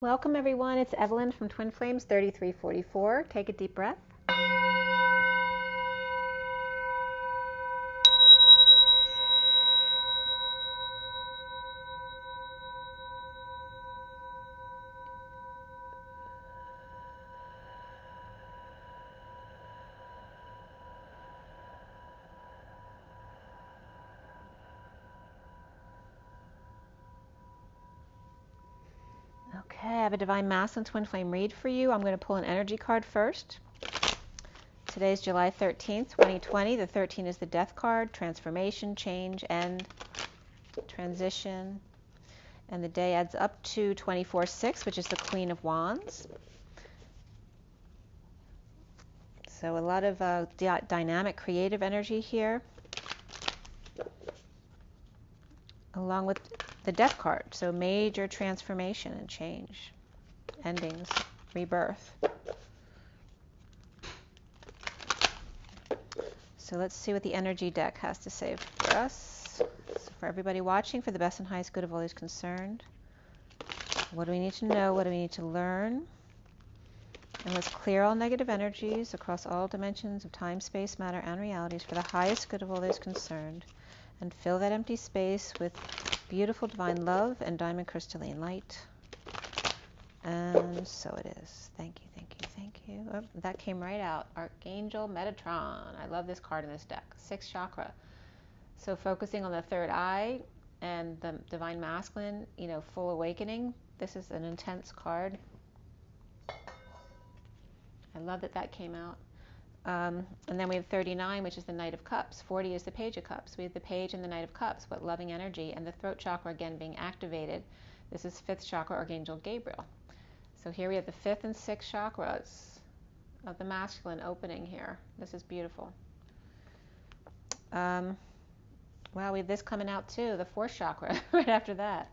Welcome everyone, it's Evelyn from Twin Flames 3344. Take a deep breath. Okay, I have a Divine Masculine Twin Flame read for you. I'm going to pull an energy card first. Today's July 13th, 2020. The 13 is the Death card, transformation, change, end, transition. And the day adds up to 24/6, which is the Queen of Wands. So a lot of dynamic, creative energy here, along with the Death card. So major transformation and change, endings, rebirth. So let's see what the energy deck has to say for us. So for everybody watching, for the best and highest good of all those concerned. What do we need to know? What do we need to learn? And let's clear all negative energies across all dimensions of time, space, matter, and realities for the highest good of all those concerned. And fill that empty space with beautiful divine love and diamond crystalline light. And so it is. Thank you, thank you, thank you. Oh, that came right out. Archangel Metatron. I love this card in this deck. 6th chakra. So focusing on the third eye and the Divine Masculine, full awakening. This is an intense card. I love that that came out. And then we have 39, which is the Knight of Cups. 40 is the Page of Cups. We have the Page and the Knight of Cups, but loving energy. And the throat chakra, again, being activated. This is 5th chakra, Archangel Gabriel. So here we have the 5th and 6th chakras of the masculine opening here. This is beautiful. Wow, we have this coming out too, the 4th chakra, right after that.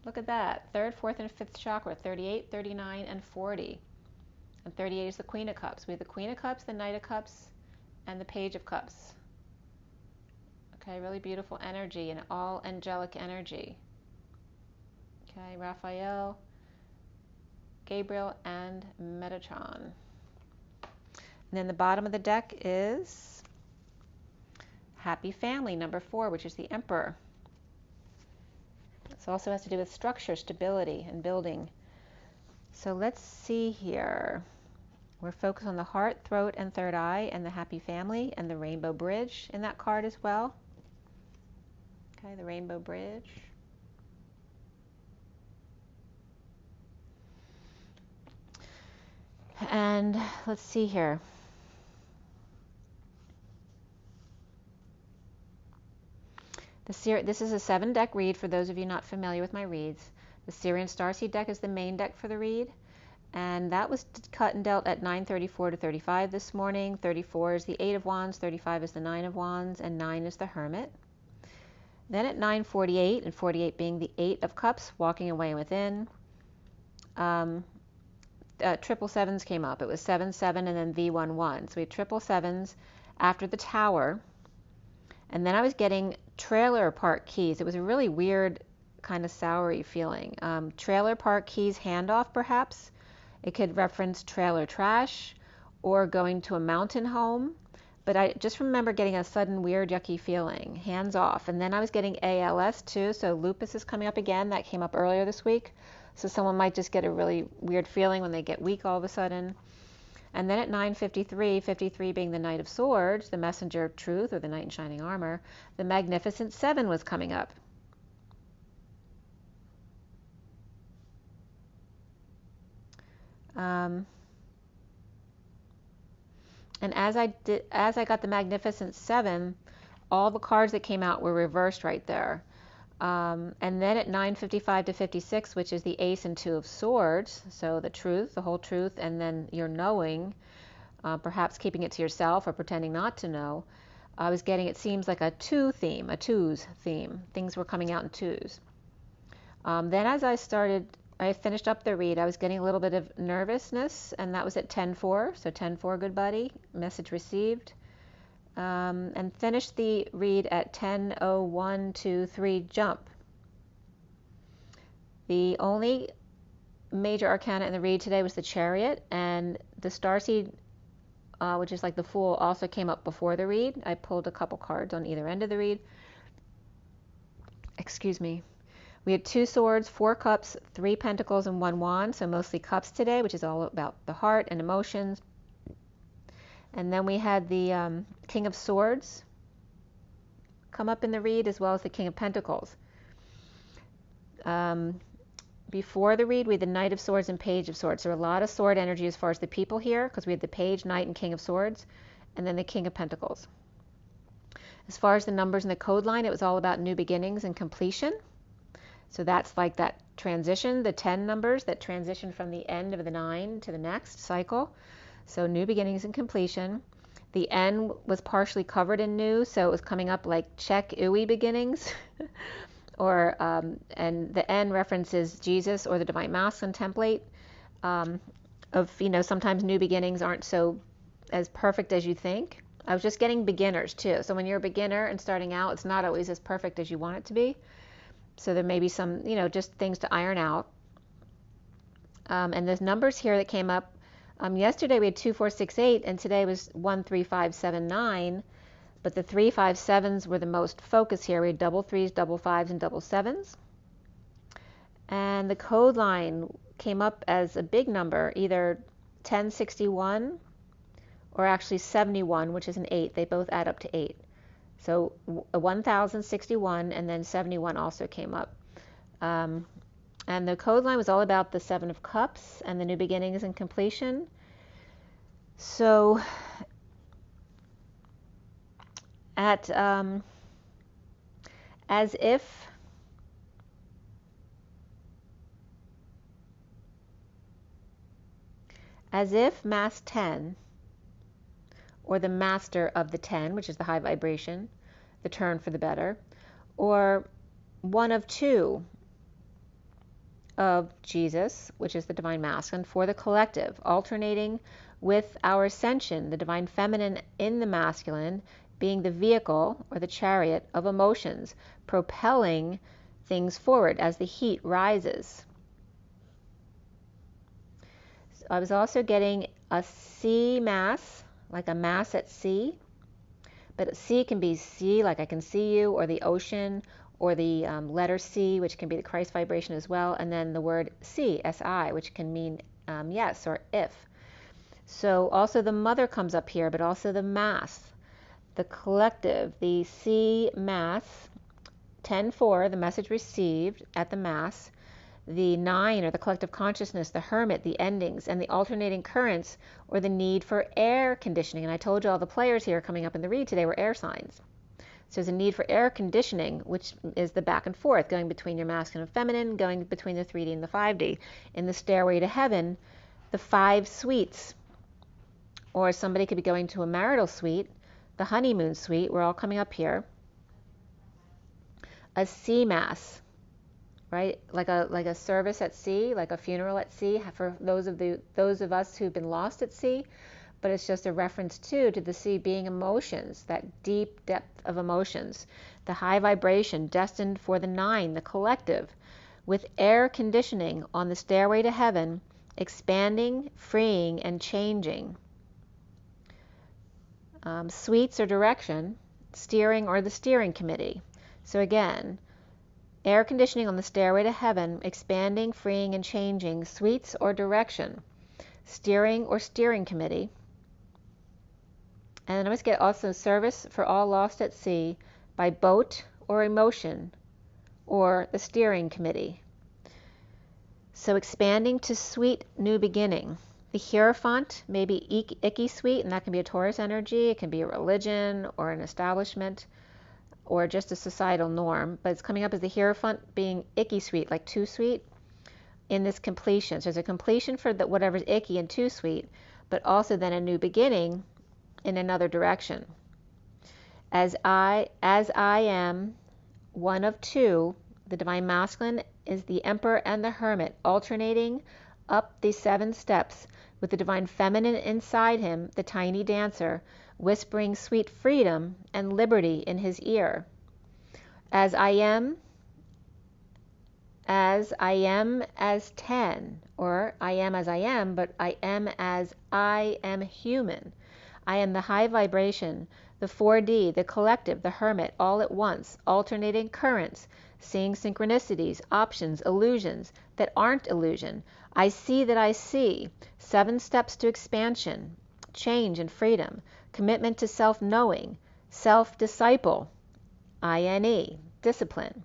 Look at that. 3rd, 4th, and 5th chakra, 38, 39, and 40. And 38 is the Queen of Cups. We have the Queen of Cups, the Knight of Cups, and the Page of Cups. Okay, really beautiful energy and all angelic energy. Okay, Raphael, Gabriel, and Metatron. And then the bottom of the deck is Happy Family, number 4, which is the Emperor. This also has to do with structure, stability, and building. So let's see here. We're focused on the heart, throat, and third eye, and the Happy Family, and the Rainbow Bridge in that card as well. Okay, the Rainbow Bridge. And let's see here. This is a 7-deck read for those of you not familiar with my reads. The SIRIAN Starseed deck is the main deck for the read. And that was cut and dealt at 9:34 to 35 this morning. 34 is the 8 of Wands, 35 is the 9 of Wands, and 9 is the Hermit. Then at 9:48, and 48 being the 8 of Cups, walking away within, triple sevens came up. It was 7-7 and then V11. So we had triple sevens after the Tower. And then I was getting trailer park keys. It was a really weird kind of soury feeling. Trailer park keys handoff, perhaps. It could reference trailer trash or going to a mountain home. But I just remember getting a sudden weird, yucky feeling, hands off. And then I was getting ALS too, so lupus is coming up again. That came up earlier this week. So someone might just get a really weird feeling when they get weak all of a sudden. And then at 9:53, 53 being the Knight of Swords, the Messenger of Truth, or the Knight in Shining Armor, the Magnificent 7 was coming up. And as I got the Magnificent 7, all the cards that came out were reversed right there. And then at 9:55 to 56, which is the Ace and 2 of Swords, so the truth, the whole truth, and then your knowing, perhaps keeping it to yourself or pretending not to know, I was getting, it seems like a twos theme. Things were coming out in twos. Then as I finished up the read, I was getting a little bit of nervousness, and that was at 10:04, so 10:04, good buddy, message received. And finished the read at 10:0123 jump. The only major arcana in the read today was the Chariot, and the Starseed, which is like the Fool, also came up before the read. I pulled a couple cards on either end of the read. Excuse me. We had 2 swords, 4 cups, 3 pentacles, and 1 wand, so mostly cups today, which is all about the heart and emotions. And then we had the King of Swords come up in the read, as well as the King of Pentacles. Before the read, we had the Knight of Swords and Page of Swords. So a lot of sword energy as far as the people here, because we had the Page, Knight, and King of Swords, and then the King of Pentacles. As far as the numbers in the code line, it was all about new beginnings and completion. So that's like that transition, the 10 numbers that transition from the end of the 9 to the next cycle. So new beginnings and completion. The N was partially covered in new, so it was coming up like check, ooey beginnings. Or and the N references Jesus or the Divine Masculine template of, sometimes new beginnings aren't so as perfect as you think. I was just getting beginners too. So when you're a beginner and starting out, it's not always as perfect as you want it to be. So there may be some, just things to iron out. And there's numbers here that came up. Yesterday we had 2, 4, 6, 8, and today was 1, 3, 5, 7, 9. But the 3, 5, 7s were the most focus here. We had double 3s, double 5s, and double 7s. And the code line came up as a big number, either 1061 or actually 71, which is an 8. They both add up to 8. So 1061 and then 71 also came up. And the code line was all about the 7 of Cups and the new beginnings and completion. So at as if Mass 10, or the Master of the 10, which is the high vibration, the turn for the better, or one of 2 of Jesus, which is the Divine Masculine, for the collective, alternating with our ascension, the Divine Feminine in the Masculine, being the vehicle or the chariot of emotions, propelling things forward as the heat rises. So I was also getting a sea mass, like a mass at sea, but sea can be sea, like I can see you, or the ocean, or the letter C, which can be the Christ vibration as well, and then the word si, S-I, which can mean yes or if. So also the mother comes up here, but also the mass, the collective, the C mass, 10-4, the message received at the mass, the 9, or the collective consciousness, the hermit, the endings, and the alternating currents, or the need for air conditioning. And I told you all the players here coming up in the read today were air signs. So there's a need for air conditioning, which is the back and forth, going between your masculine and feminine, going between the 3D and the 5D. In the stairway to heaven, the 5 suites, or somebody could be going to a marital suite, the honeymoon suite, we're all coming up here. A sea mass, right? Like a service at sea, like a funeral at sea for those of us who've been lost at sea. But it's just a reference to the sea being emotions, that deep depth of emotions, the high vibration destined for the 9, the collective, with air conditioning on the stairway to heaven, expanding, freeing, and changing. Suites or direction, steering or the steering committee. So again, air conditioning on the stairway to heaven, expanding, freeing, and changing, suites or direction, steering or steering committee. And I must get also service for all lost at sea by boat or emotion, or the steering committee. So expanding to sweet new beginning. The Hierophant may be icky sweet, and that can be a Taurus energy. It can be a religion or an establishment or just a societal norm. But it's coming up as the Hierophant being icky sweet, like too sweet, in this completion. So there's a completion for whatever's icky and too sweet, but also then a new beginning in another direction. As I am one of 2, the Divine Masculine is the Emperor and the Hermit, alternating up the 7 steps with the Divine Feminine inside him, the tiny dancer, whispering sweet freedom and liberty in his ear. As I am as I am as 10, or I am as I am, but I am as I am human. I am the high vibration, the 4D, the collective, the hermit, all at once, alternating currents, seeing synchronicities, options, illusions that aren't illusion. I see that I see. 7 steps to expansion, change and freedom, commitment to self-knowing, self-disciple, INE, discipline.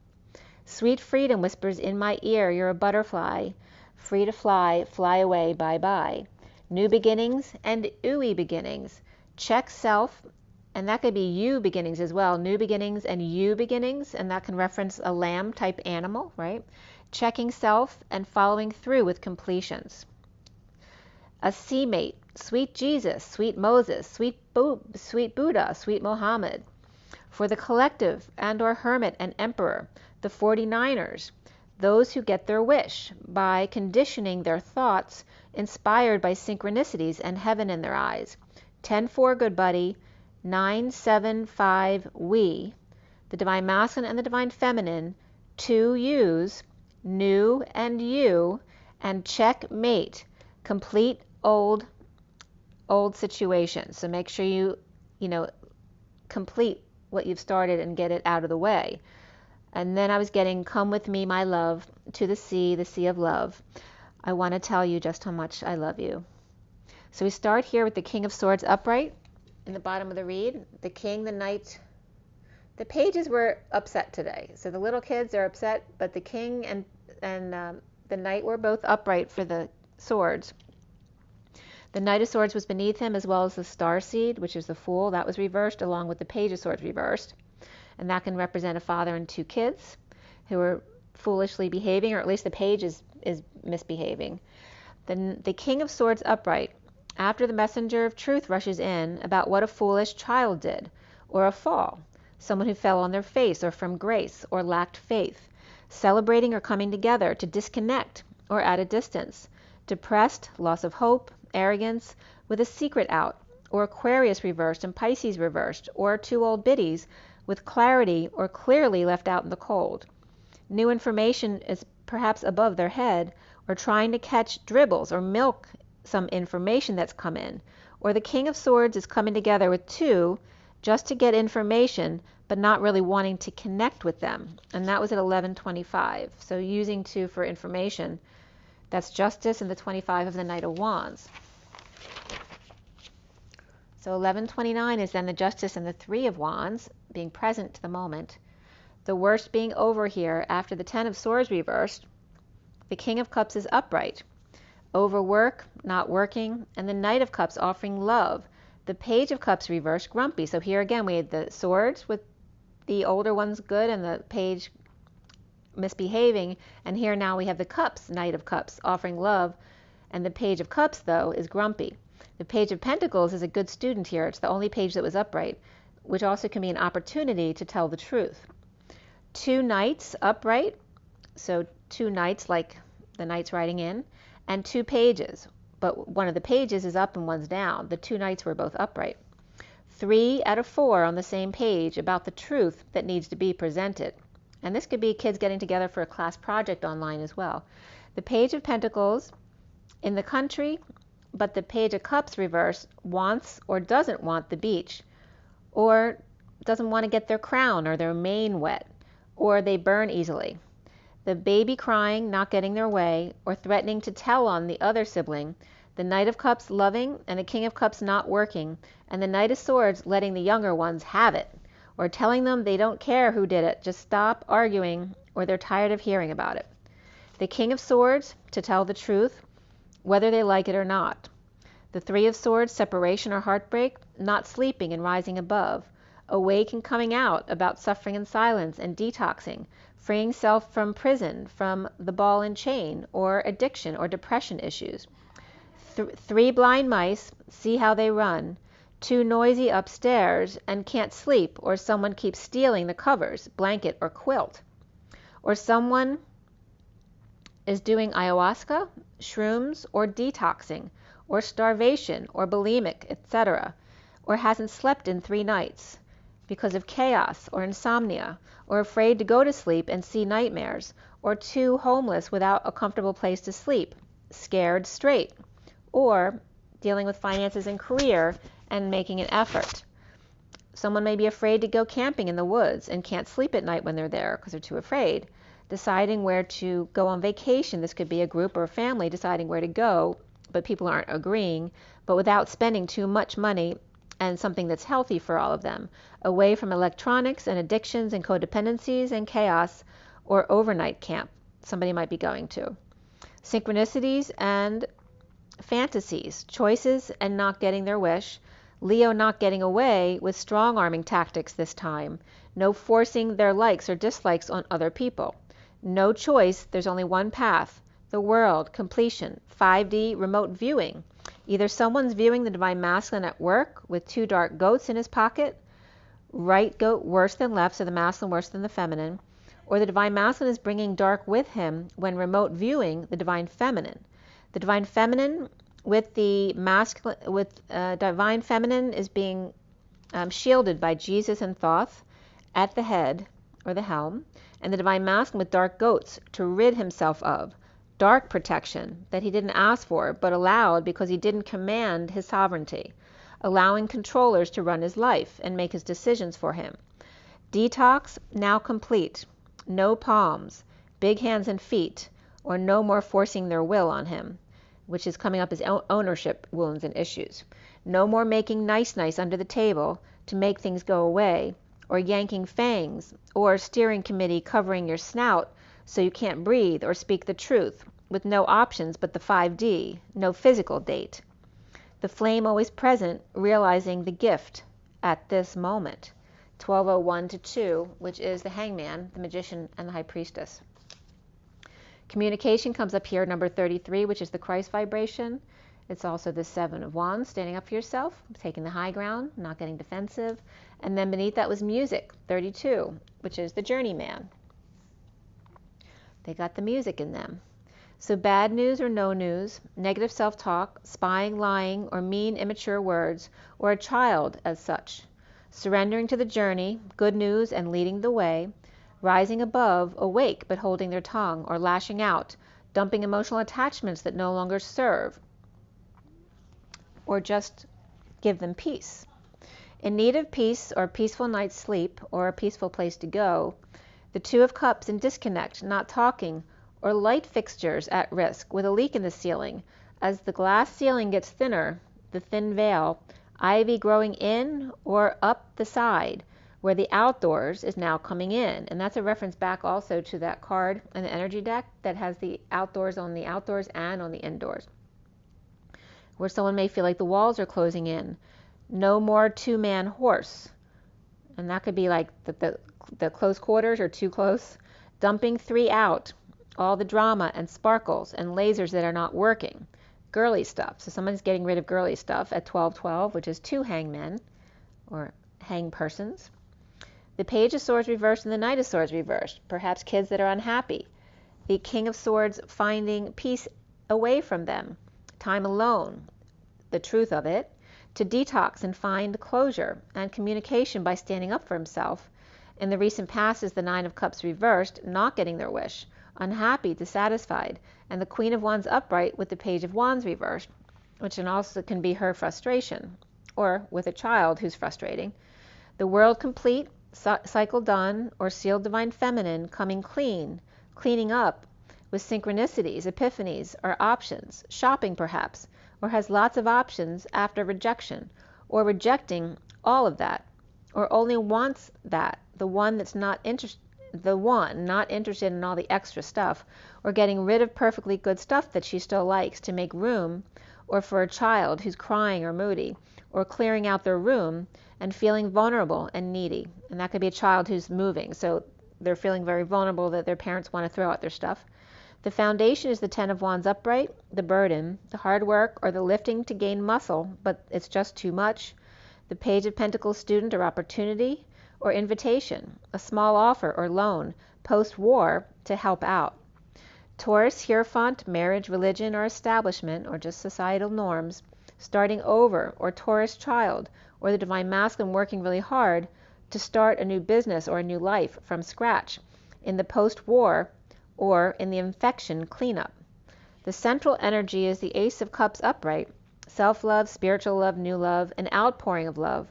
Sweet freedom whispers in my ear, you're a butterfly, free to fly, fly away, bye-bye. New beginnings and ooey beginnings. Check self, and that could be you beginnings as well. New beginnings and you beginnings, and that can reference a lamb type animal, right? Checking self and following through with completions. A seamate, sweet Jesus, sweet Moses, sweet Buddha, sweet Mohammed. For the collective and or hermit and emperor, the 49ers, those who get their wish by conditioning their thoughts inspired by synchronicities and heaven in their eyes. 10-4 good buddy, 9-7-5 we, the divine masculine and the divine feminine, 2 yous, new and you, and checkmate, complete old situations. So make sure you complete what you've started and get it out of the way. And then I was getting, come with me, my love, to the sea of love. I want to tell you just how much I love you. So we start here with the King of Swords upright in the bottom of the reed. The King, the Knight. The pages were upset today. So the little kids are upset, but the King and the Knight were both upright for the swords. The Knight of Swords was beneath him, as well as the Starseed, which is the Fool. That was reversed, along with the Page of Swords reversed. And that can represent a father and 2 kids who are foolishly behaving, or at least the page is misbehaving. Then the King of Swords upright, after the messenger of truth rushes in about what a foolish child did, or a fall, someone who fell on their face, or from grace, or lacked faith, celebrating or coming together to disconnect or at a distance, depressed, loss of hope, arrogance, with a secret out, or Aquarius reversed and Pisces reversed, or 2 old biddies with clarity or clearly left out in the cold. New information is perhaps above their head, or trying to catch dribbles or milk some information that's come in. Or the King of Swords is coming together with 2 just to get information, but not really wanting to connect with them. And that was at 11:25. So using 2 for information. That's Justice and the 25 of the Knight of Wands. So 11:29 is then the Justice and the 3 of Wands, being present to the moment. The worst being over here after the 10 of Swords reversed. The King of Cups is upright. Overwork, not working, and the Knight of Cups offering love. The Page of Cups reversed, grumpy. So here again we had the Swords with the older ones good and the Page misbehaving, and here now we have the Cups, Knight of Cups, offering love, and the Page of Cups, though, is grumpy. The Page of Pentacles is a good student here. It's the only page that was upright, which also can be an opportunity to tell the truth. 2 Knights upright, so 2 Knights like the Knights riding in, and 2 pages, but one of the pages is up and one's down. The 2 Knights were both upright. 3 out of 4 on the same page about the truth that needs to be presented. And this could be kids getting together for a class project online as well. The Page of Pentacles in the country, but the Page of Cups reverse wants or doesn't want the beach, or doesn't want to get their crown or their mane wet, or they burn easily. The baby crying, not getting their way, or threatening to tell on the other sibling. The Knight of Cups loving, and the King of Cups not working, and the Knight of Swords letting the younger ones have it, or telling them they don't care who did it, just stop arguing, or they're tired of hearing about it. The King of Swords, to tell the truth, whether they like it or not. The 3 of Swords, separation or heartbreak, not sleeping and rising above. Awake and coming out about suffering in silence and detoxing, freeing self from prison, from the ball and chain, or addiction or depression issues. 3 blind mice, see how they run. 2 noisy upstairs and can't sleep, or someone keeps stealing the covers, blanket, or quilt. Or someone is doing ayahuasca, shrooms, or detoxing, or starvation, or bulimic, etc., or hasn't slept in 3 nights. because of chaos or insomnia, or afraid to go to sleep and see nightmares, or 2, homeless without a comfortable place to sleep, scared straight, or dealing with finances and career and making an effort. Someone may be afraid to go camping in the woods and can't sleep at night when they're there because they're too afraid. Deciding where to go on vacation. This could be a group or a family deciding where to go, but people aren't agreeing, but without spending too much money, and something that's healthy for all of them. Away from electronics and addictions and codependencies and chaos, or overnight camp somebody might be going to. Synchronicities and fantasies, choices and not getting their wish. Leo not getting away with strong-arming tactics this time. No forcing their likes or dislikes on other people. No choice, there's only one path. The world, completion, 5D remote viewing. Either someone's viewing the Divine Masculine at work with 2 dark goats in his pocket, right goat worse than left, so the masculine worse than the feminine, or the Divine Masculine is bringing dark with him when remote viewing the Divine Feminine. The Divine Feminine with the masculine, Divine Feminine is being shielded by Jesus and Thoth at the head or the helm, and the Divine Masculine with dark goats to rid himself of dark protection that he didn't ask for but allowed because he didn't command his sovereignty, allowing controllers to run his life and make his decisions for him. Detox now complete. No palms, big hands and feet, or no more forcing their will on him, which is coming up as ownership wounds and issues. No more making nice under the table to make things go away, or yanking fangs, or steering committee covering your snout so you can't breathe or speak the truth, with no options but the 5D, no physical date. The flame always present, realizing the gift at this moment. 1201 to 2, which is the Hangman, the Magician, and the High Priestess. Communication comes up here, number 33, which is the Christ vibration. It's also the 7 of Wands, standing up for yourself, taking the high ground, not getting defensive. And then beneath that was music, 32, which is the Journeyman. They got the music in them. So bad news or no news, negative self-talk, spying, lying, or mean, immature words, or a child as such. Surrendering to the journey, good news and leading the way. Rising above, awake but holding their tongue, or lashing out, dumping emotional attachments that no longer serve, or just give them peace. In need of peace or a peaceful night's sleep, or a peaceful place to go, the 2 of Cups in disconnect, not talking, or light fixtures at risk with a leak in the ceiling. As the glass ceiling gets thinner, the thin veil, ivy growing in or up the side, where the outdoors is now coming in. And that's a reference back also to that card in the energy deck that has the outdoors on the outdoors and on the indoors, where someone may feel like the walls are closing in. No more 2-man horse. And that could be like the close quarters or too close. Dumping 3 out. All the drama and sparkles and lasers that are not working. Girly stuff. So someone's getting rid of girly stuff at 1212, which is 2 hangmen or hang persons. The Page of Swords reversed and the Knight of Swords reversed. Perhaps kids that are unhappy. The King of Swords finding peace away from them. Time alone. The truth of it. To detox and find closure and communication by standing up for himself. In the recent past is the 9 of Cups reversed, not getting their wish. Unhappy, dissatisfied, and the Queen of Wands upright with the Page of Wands reversed, which also can be her frustration, or with a child who's frustrating. The World complete, cycle done, or sealed Divine Feminine coming clean, cleaning up, with synchronicities, epiphanies, or options, shopping perhaps, or has lots of options after rejection, or rejecting all of that, or only wants that, the one not interested in all the extra stuff, or getting rid of perfectly good stuff that she still likes to make room, or for a child who's crying or moody, or clearing out their room and feeling vulnerable and needy. And that could be a child who's moving, so they're feeling very vulnerable that their parents want to throw out their stuff. The foundation is the 10 of Wands upright, the burden, the hard work, or the lifting to gain muscle, but it's just too much. The Page of Pentacles student or opportunity, or invitation, a small offer or loan, post-war to help out. Taurus, Hierophant, marriage, religion, or establishment, or just societal norms, starting over, or Taurus child, or the Divine Masculine working really hard to start a new business or a new life from scratch in the post-war or in the infection cleanup. The central energy is the Ace of Cups upright, self-love, spiritual love, new love, an outpouring of love.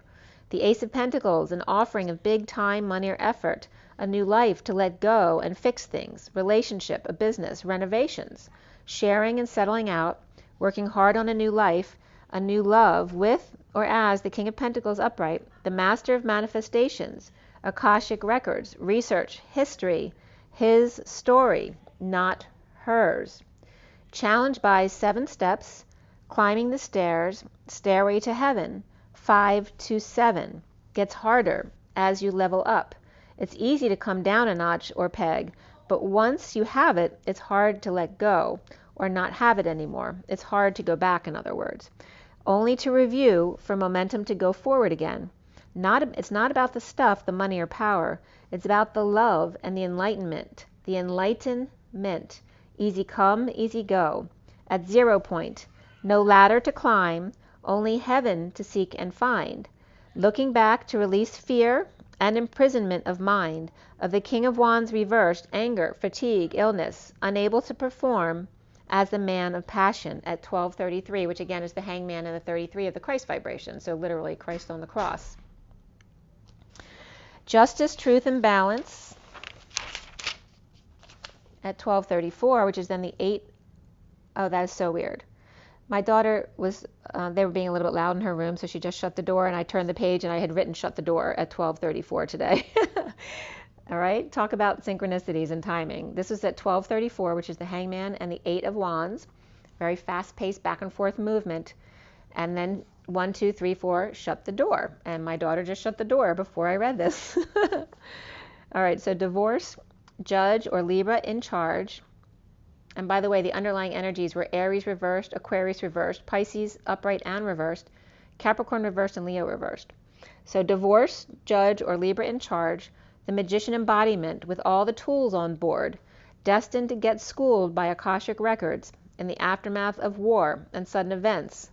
The Ace of Pentacles, an offering of big time, money, or effort, a new life to let go and fix things, relationship, a business, renovations, sharing and settling out, working hard on a new life, a new love with or as the King of Pentacles upright, the Master of Manifestations, Akashic Records, research, history, his story, not hers. Challenged by 7 steps, climbing the stairs, stairway to heaven, 5 to 7. Gets harder as you level up. It's easy to come down a notch or peg, but once you have it, it's hard to let go or not have it anymore. It's hard to go back, in other words. Only to review for momentum to go forward again. It's not about the stuff, the money or power. It's about the love and the enlightenment. The enlightenment. Easy come, easy go. At 0 point. No ladder to climb, only heaven to seek and find. Looking back to release fear and imprisonment of mind, of the King of Wands reversed, anger, fatigue, illness, unable to perform as the man of passion at 1233, which again is the hangman and the 33 of the Christ vibration, so literally Christ on the cross. Justice, truth, and balance at 1234, which is then the 8. Oh, that is so weird. My daughter was, they were being a little bit loud in her room, so she just shut the door, and I turned the page, and I had written shut the door at 12:34 today. All right, talk about synchronicities and timing. This is at 12:34, which is the hangman and the 8 of wands. Very fast-paced back and forth movement. And then 1, 2, 3, 4, shut the door. And my daughter just shut the door before I read this. All right, so divorce, judge or Libra in charge. And by the way, the underlying energies were Aries reversed, Aquarius reversed, Pisces upright and reversed, Capricorn reversed, and Leo reversed. So divorce, judge, or Libra in charge, the magician embodiment with all the tools on board, destined to get schooled by Akashic records in the aftermath of war and sudden events.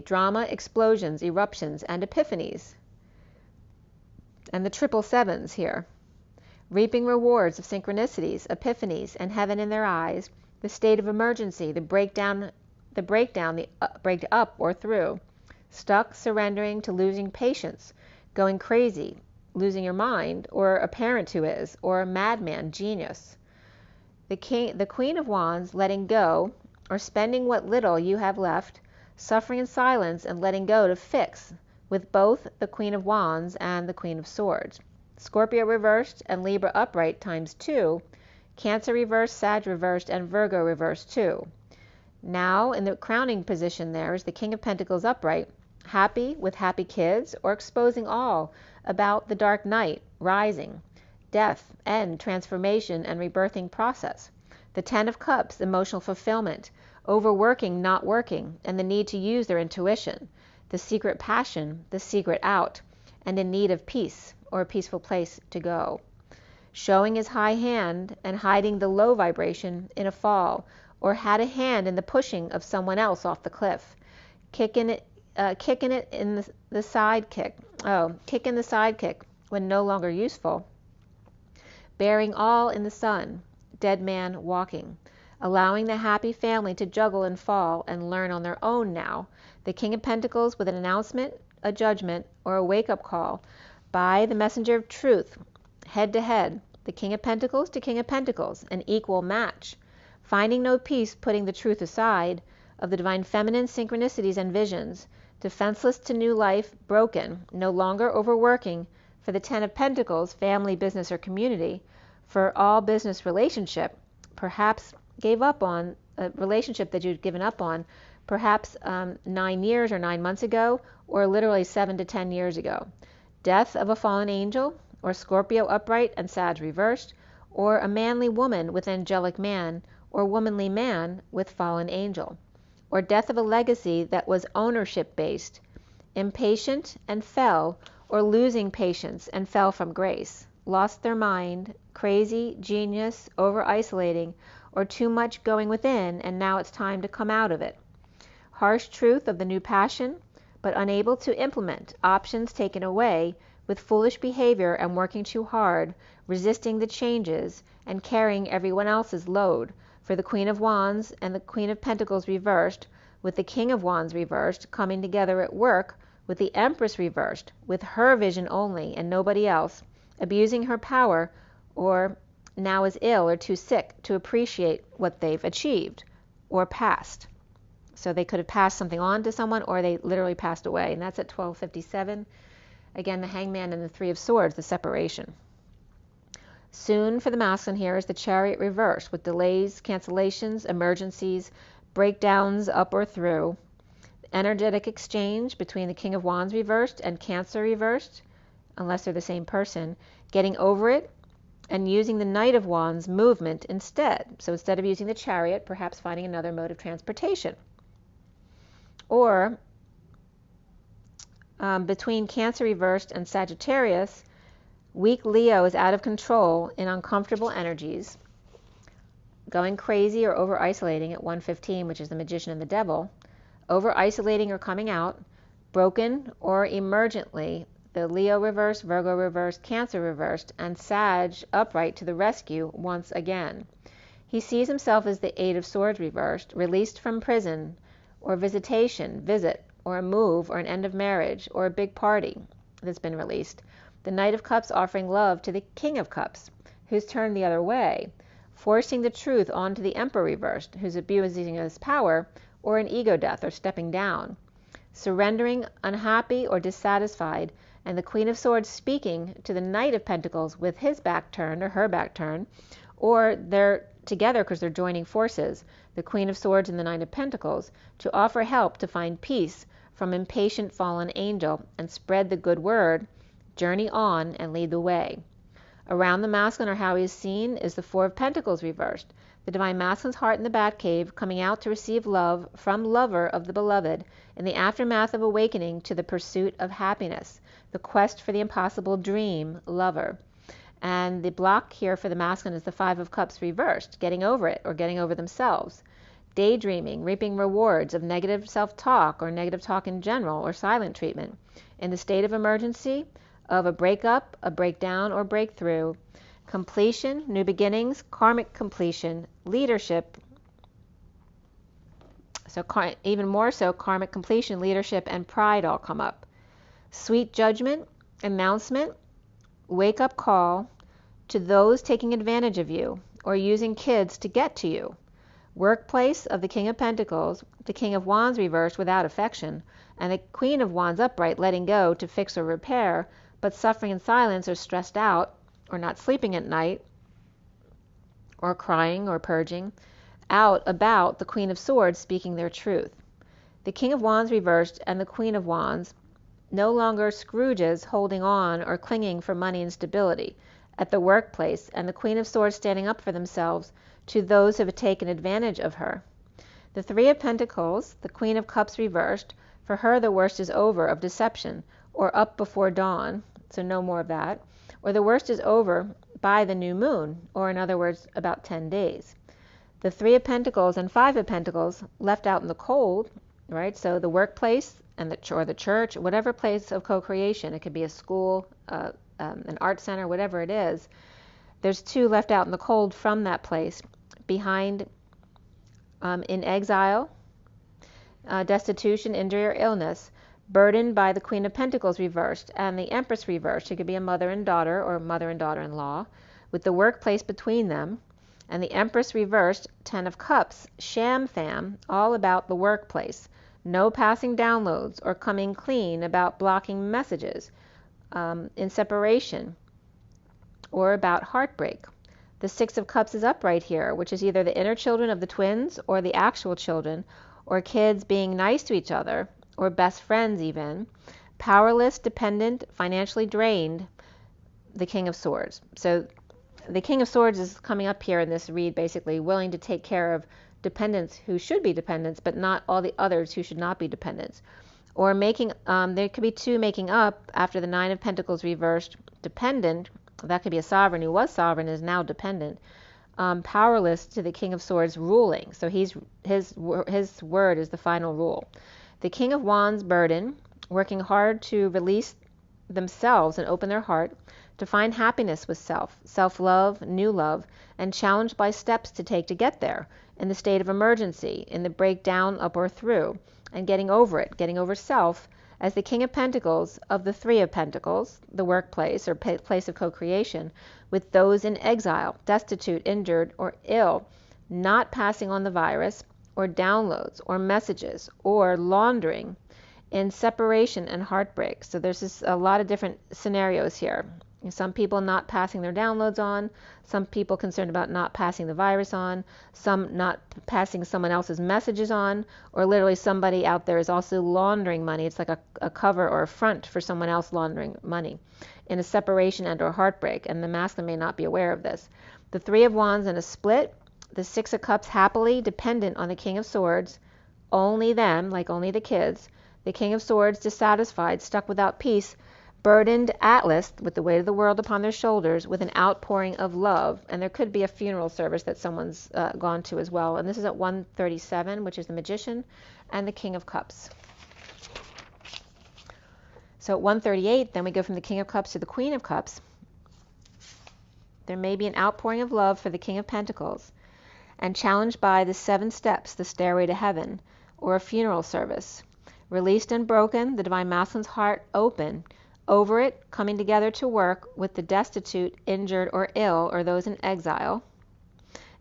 Drama, explosions, eruptions, and epiphanies. And the 777s here. Reaping rewards of synchronicities, epiphanies, and heaven in their eyes, the state of emergency, the breakdown, break up or through, stuck, surrendering to losing patience, going crazy, losing your mind, or a parent who is, or a madman, genius. The Queen of Wands, letting go, or spending what little you have left, suffering in silence and letting go to fix, with both the Queen of Wands and the Queen of Swords. Scorpio reversed and Libra upright times 2, Cancer reversed, Sag reversed, and Virgo reversed 2. Now in the crowning position there is the King of Pentacles upright, happy with happy kids, or exposing all about the dark night, rising, death, end, transformation, and rebirthing process. The 10 of Cups, emotional fulfillment, overworking, not working, and the need to use their intuition, the secret passion, the secret out, and in need of peace, or a peaceful place to go. Showing his high hand and hiding the low vibration in a fall, or had a hand in the pushing of someone else off the cliff. Kicking it in the side kick. Kicking the side kick when no longer useful. Bearing all in the sun. Dead man walking. Allowing the happy family to juggle and fall and learn on their own now. The King of Pentacles with an announcement, a judgment, or a wake-up call by the messenger of truth, head to head, the King of Pentacles to King of Pentacles, an equal match. Finding no peace, putting the truth aside, of the divine feminine synchronicities and visions, defenseless to new life, broken, no longer overworking, for the 10 of Pentacles, family, business, or community, for all business relationship, perhaps gave up on a relationship that you'd given up on, perhaps 9 years or 9 months ago, or literally 7 to 10 years ago. Death of a fallen angel, or Scorpio upright and Sag reversed, or a manly woman with angelic man, or womanly man with fallen angel, or death of a legacy that was ownership-based, impatient and fell, or losing patience and fell from grace, lost their mind, crazy, genius, over-isolating, or too much going within, and now it's time to come out of it. Harsh truth of the new passion, but unable to implement, options taken away, with foolish behavior and working too hard, resisting the changes, and carrying everyone else's load. For the Queen of Wands and the Queen of Pentacles reversed, with the King of Wands reversed, coming together at work, with the Empress reversed, with her vision only and nobody else, abusing her power, or now is ill or too sick to appreciate what they've achieved or passed. So they could have passed something on to someone, or they literally passed away. And that's at 12:57. Again, the Hangman and the Three of Swords, the separation. Soon for the masculine here is the Chariot reversed, with delays, cancellations, emergencies, breakdowns up or through. Energetic exchange between the King of Wands reversed and Cancer reversed, unless they're the same person, getting over it and using the Knight of Wands movement instead. So instead of using the Chariot, perhaps finding another mode of transportation. Or between Cancer reversed and Sagittarius, weak Leo is out of control in uncomfortable energies, going crazy or over-isolating at 1:15, which is the Magician and the Devil, over-isolating or coming out, broken or emergently, the Leo reversed, Virgo reversed, Cancer reversed, and Sag upright to the rescue once again. He sees himself as the Eight of Swords reversed, released from prison, or visitation, visit, or a move, or an end of marriage, or a big party that's been released. The Knight of Cups offering love to the King of Cups, who's turned the other way, forcing the truth onto the Emperor reversed, who's abusing his power, or an ego death, or stepping down, surrendering, unhappy, or dissatisfied, and the Queen of Swords speaking to the Knight of Pentacles with his back turned, or her back turned, or they're together because they're joining forces, the Queen of Swords and the Knight of Pentacles, to offer help to find peace from impatient fallen angel and spread the good word, journey on and lead the way. Around the masculine, or how he is seen, is the Four of Pentacles reversed, the divine masculine's heart in the Batcave, coming out to receive love from lover of the beloved in the aftermath of awakening to the pursuit of happiness, the quest for the impossible dream lover. And the block here for the masculine is the Five of Cups reversed, getting over it or getting over themselves, daydreaming, reaping rewards of negative self-talk or negative talk in general, or silent treatment, in the state of emergency of a breakup, a breakdown, or breakthrough, completion, new beginnings, karmic completion, leadership, so even more so, karmic completion, leadership, and pride all come up. Sweet judgment, announcement, wake-up call to those taking advantage of you or using kids to get to you. Workplace of the King of Pentacles, the King of Wands reversed without affection, and the Queen of Wands upright, letting go to fix or repair, but suffering in silence or stressed out, or not sleeping at night, or crying or purging, out about the Queen of Swords speaking their truth. The King of Wands reversed and the Queen of Wands, no longer Scrooges holding on or clinging for money and stability at the workplace, and the Queen of Swords standing up for themselves to those who have taken advantage of her. The Three of Pentacles, the Queen of Cups reversed, for her the worst is over of deception, or up before dawn, so no more of that, or the worst is over by the new moon, or in other words, about 10 days. The Three of Pentacles and Five of Pentacles left out in the cold, right? So the workplace and the church, whatever place of co-creation, it could be a school, an art center, whatever it is, there's two left out in the cold from that place, behind, in exile, destitution, injury, or illness, burdened by the Queen of Pentacles reversed and the Empress reversed. It could be a mother and daughter, or mother and daughter-in-law, with the workplace between them, and the Empress reversed, Ten of Cups, sham-fam, all about the workplace. No passing downloads or coming clean about blocking messages, in separation, or about heartbreak. The Six of Cups is upright here, which is either the inner children of the twins or the actual children, or kids being nice to each other, or best friends even. Powerless, dependent, financially drained, the King of Swords. So the King of Swords is coming up here in this read, basically willing to take care of dependents who should be dependents, but not all the others who should not be dependents. Or making, there could be two making up after the Nine of Pentacles reversed, dependent. That could be a sovereign who was sovereign, is now dependent. Powerless to the King of Swords ruling. So his word is the final rule. The King of Wands burden, working hard to release themselves and open their heart to find happiness with self, self-love, new love, and challenged by steps to take to get there, in the state of emergency, in the breakdown, up or through, and getting over it, getting over self, as the King of Pentacles of the Three of Pentacles, the workplace or place of co-creation, with those in exile, destitute, injured, or ill, not passing on the virus, or downloads, or messages, or laundering, in separation and heartbreak. So there's a lot of different scenarios here. Some people not passing their downloads on, some people concerned about not passing the virus on, some not passing someone else's messages on, or literally somebody out there is also laundering money. It's like a cover or a front for someone else laundering money in a separation and or heartbreak, and the masculine may not be aware of this. The Three of Wands in a split, the Six of Cups happily dependent on the King of Swords, only them, like only the kids, the King of Swords dissatisfied, stuck without peace, burdened Atlas with the weight of the world upon their shoulders with an outpouring of love. And there could be a funeral service that someone's gone to as well. And this is at 137, which is the Magician and the King of Cups. So at 138, then we go from the King of Cups to the Queen of Cups. There may be an outpouring of love for the King of Pentacles and challenged by the 7 steps, the stairway to heaven, or a funeral service. Released and broken, the Divine Masculine's heart open, over it, coming together to work with the destitute, injured, or ill, or those in exile,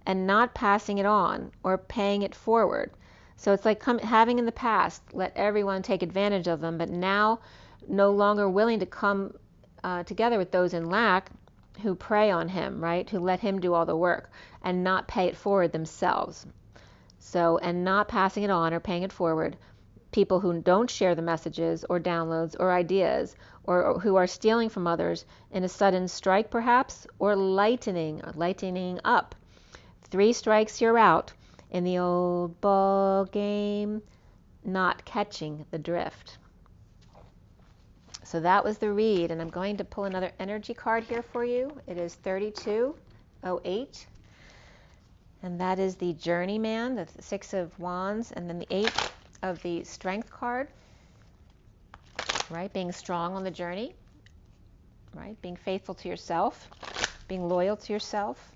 and not passing it on or paying it forward. So it's like having in the past let everyone take advantage of them, but now no longer willing to come together with those in lack who prey on him, right? Who let him do all the work and not pay it forward themselves. So, and not passing it on or paying it forward. People who don't share the messages or downloads or ideas, or who are stealing from others in a sudden strike perhaps, or lightening up. 3 strikes, you're out in the old ball game, not catching the drift. So that was the read, and I'm going to pull another energy card here for you. It is 3208, and that is the Journeyman, the 6 of Wands, and then the 8 of the Strength card, right? Being strong on the journey, right? Being faithful to yourself, being loyal to yourself,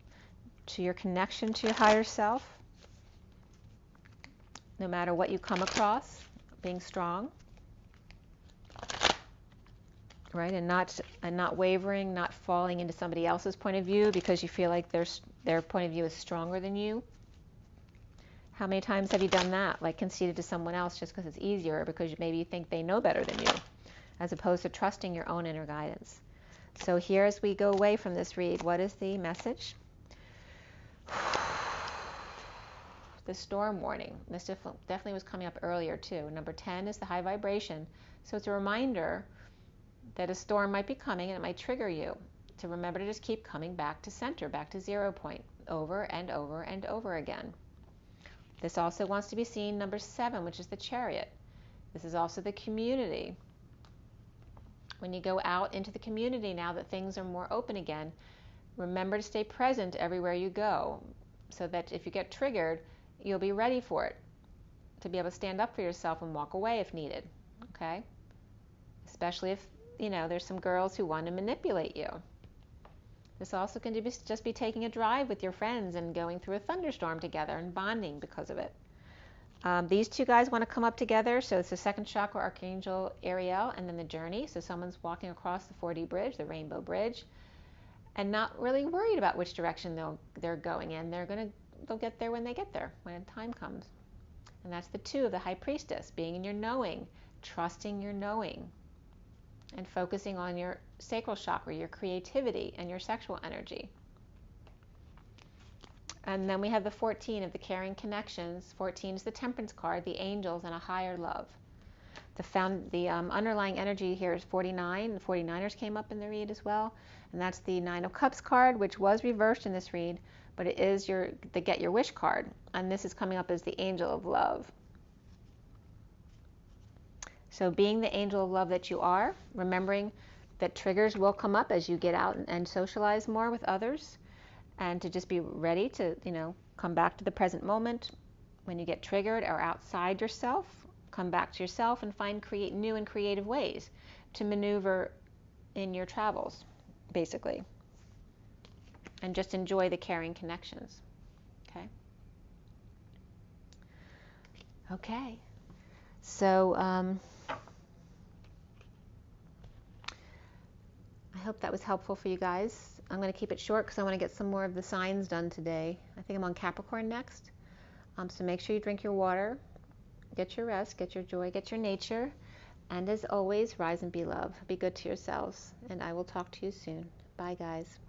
to your connection to your higher self, no matter what you come across, being strong, right? And not wavering, not falling into somebody else's point of view because you feel like their point of view is stronger than you. How many times have you done that? Like conceded to someone else just because it's easier, or because maybe you think they know better than you, as opposed to trusting your own inner guidance. So here, as we go away from this read, what is the message? The storm warning. This definitely was coming up earlier too. Number 10 is the high vibration. So it's a reminder that a storm might be coming and it might trigger you to remember to just keep coming back to center, back to 0 point, over and over and over again. This also wants to be seen, number 7, which is the Chariot. This is also the community. When you go out into the community now that things are more open again, remember to stay present everywhere you go, so that if you get triggered, you'll be ready for it, to be able to stand up for yourself and walk away if needed, okay? Especially if, there's some girls who want to manipulate you. This also can just be taking a drive with your friends and going through a thunderstorm together and bonding because of it. These 2 guys want to come up together, so it's the 2nd chakra, Archangel Ariel, and then the journey. So someone's walking across the 4D bridge, the Rainbow Bridge, and not really worried about which direction they're going in. They'll get there when they get there, when time comes. And that's the 2 of the High Priestess, being in your knowing, trusting your knowing, and focusing on your sacral chakra, your creativity, and your sexual energy. And then we have the 14 of the Caring Connections. 14 is the Temperance card, the angels, and a higher love. The underlying energy here is 49. The 49ers came up in the read as well. And that's the 9 of Cups card, which was reversed in this read, but it is the Get Your Wish card. And this is coming up as the Angel of Love. So being the angel of love that you are, remembering that triggers will come up as you get out and socialize more with others, and to just be ready to, come back to the present moment when you get triggered or outside yourself, come back to yourself and create new and creative ways to maneuver in your travels, basically. And just enjoy the caring connections. Okay? Okay. So, I hope that was helpful for you guys. I'm going to keep it short because I want to get some more of the signs done today. I think I'm on Capricorn next. So make sure you drink your water, get your rest, get your joy, get your nature. And as always, rise and be love. Be good to yourselves. And I will talk to you soon. Bye, guys.